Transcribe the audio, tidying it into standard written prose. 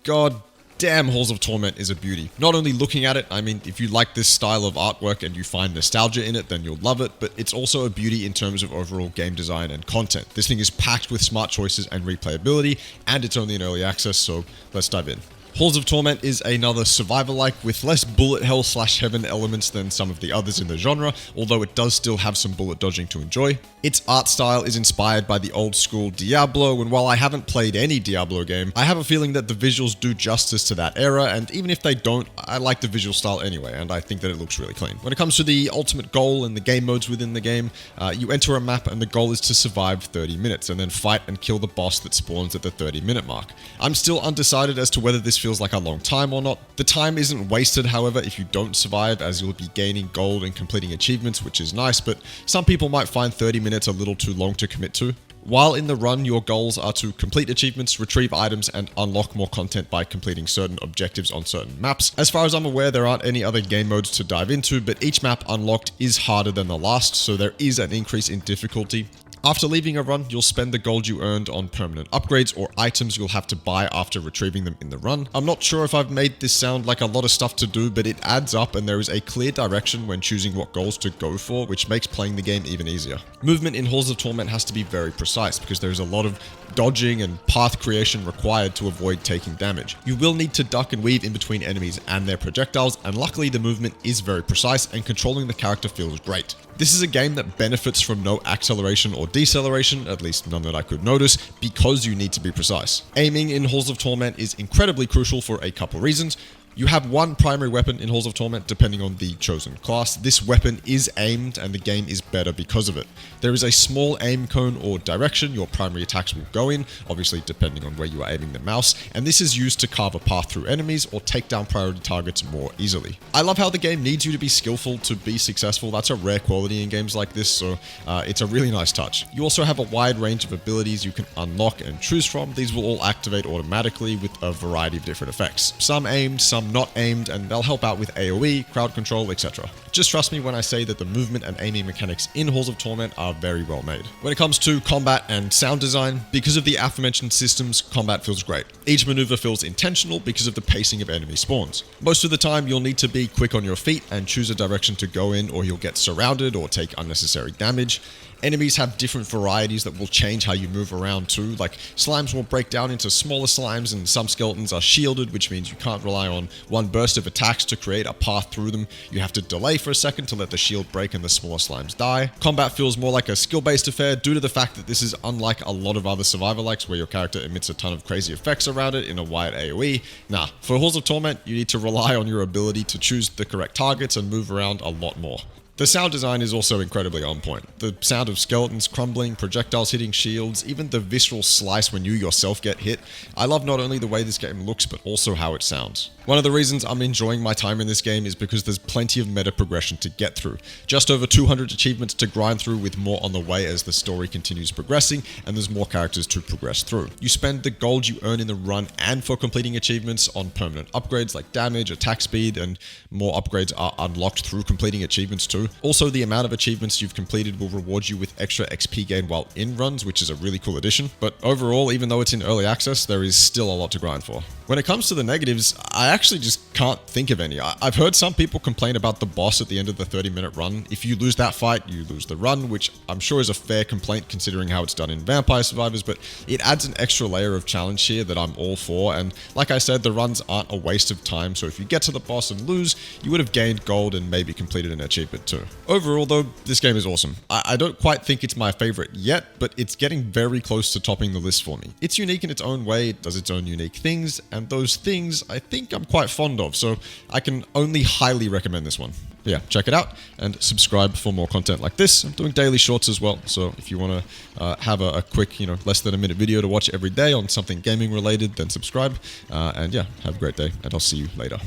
god damn, Halls of Torment is a beauty. Not only looking at it, I mean, if you like this style of artwork and you find nostalgia in it, then you'll love it, but it's also a beauty in terms of overall game design and content. This thing is packed with smart choices and replayability, and it's only in early access, so let's dive in. Halls of Torment is another survivor-like with less bullet hell / heaven elements than some of the others in the genre, although it does still have some bullet dodging to enjoy. Its art style is inspired by the old school Diablo, and while I haven't played any Diablo game, I have a feeling that the visuals do justice to that era, and even if they don't, I like the visual style anyway, and I think that it looks really clean. When it comes to the ultimate goal and the game modes within the game, you enter a map and the goal is to survive 30 minutes, and then fight and kill the boss that spawns at the 30-minute mark. I'm still undecided as to whether this feels like a long time or not. The time isn't wasted, however, if you don't survive, as you'll be gaining gold and completing achievements, which is nice, but some people might find 30 minutes a little too long to commit to. While in the run, your goals are to complete achievements, retrieve items, and unlock more content by completing certain objectives on certain maps. As far as I'm aware, there aren't any other game modes to dive into, but each map unlocked is harder than the last, so there is an increase in difficulty. After leaving a run, you'll spend the gold you earned on permanent upgrades or items you'll have to buy after retrieving them in the run. I'm not sure if I've made this sound like a lot of stuff to do, but it adds up and there is a clear direction when choosing what goals to go for, which makes playing the game even easier. Movement in Halls of Torment has to be very precise because there's a lot of dodging and path creation required to avoid taking damage. You will need to duck and weave in between enemies and their projectiles, and luckily the movement is very precise and controlling the character feels great. This is a game that benefits from no acceleration or deceleration, at least none that I could notice, because you need to be precise. Aiming in Halls of Torment is incredibly crucial for a couple reasons. You have one primary weapon in Halls of Torment depending on the chosen class. This weapon is aimed and the game is better because of it. There is a small aim cone or direction your primary attacks will go in, obviously depending on where you are aiming the mouse, and this is used to carve a path through enemies or take down priority targets more easily. I love how the game needs you to be skillful to be successful. That's a rare quality in games like this, so it's a really nice touch. You also have a wide range of abilities you can unlock and choose from. These will all activate automatically with a variety of different effects. Some aimed, some not aimed, and they'll help out with AoE, crowd control, etc. Just trust me when I say that the movement and aiming mechanics in Halls of Torment are very well made. When it comes to combat and sound design, because of the aforementioned systems, combat feels great. Each maneuver feels intentional because of the pacing of enemy spawns. Most of the time, you'll need to be quick on your feet and choose a direction to go in, or you'll get surrounded or take unnecessary damage. Enemies have different varieties that will change how you move around too, like slimes will break down into smaller slimes and some skeletons are shielded, which means you can't rely on one burst of attacks to create a path through them. You have to delay for a second to let the shield break and the smaller slimes die. Combat feels more like a skill-based affair due to the fact that this is unlike a lot of other survivor-likes where your character emits a ton of crazy effects around it in a wide AoE. Nah, for Halls of Torment, you need to rely on your ability to choose the correct targets and move around a lot more. The sound design is also incredibly on point. The sound of skeletons crumbling, projectiles hitting shields, even the visceral slice when you yourself get hit. I love not only the way this game looks, but also how it sounds. One of the reasons I'm enjoying my time in this game is because there's plenty of meta progression to get through. Just over 200 achievements to grind through, with more on the way as the story continues progressing, and there's more characters to progress through. You spend the gold you earn in the run and for completing achievements on permanent upgrades like damage, attack speed, and more upgrades are unlocked through completing achievements too. Also, the amount of achievements you've completed will reward you with extra XP gain while in runs, which is a really cool addition. But overall, even though it's in early access, there is still a lot to grind for. When it comes to the negatives, I actually just can't think of any. I've heard some people complain about the boss at the end of the 30-minute run. If you lose that fight, you lose the run, which I'm sure is a fair complaint considering how it's done in Vampire Survivors, but it adds an extra layer of challenge here that I'm all for, and like I said, the runs aren't a waste of time, so if you get to the boss and lose, you would have gained gold and maybe completed an achievement too. Overall though, this game is awesome. I don't quite think it's my favorite yet, but it's getting very close to topping the list for me. It's unique in its own way, it does its own unique things, and those things I think I'm quite fond of, so I can only highly recommend this one. But yeah, check it out and subscribe for more content like this. I'm doing daily shorts as well, so if you want to have a quick, less than a minute video to watch every day on something gaming related, then subscribe. And yeah, have a great day, and I'll see you later.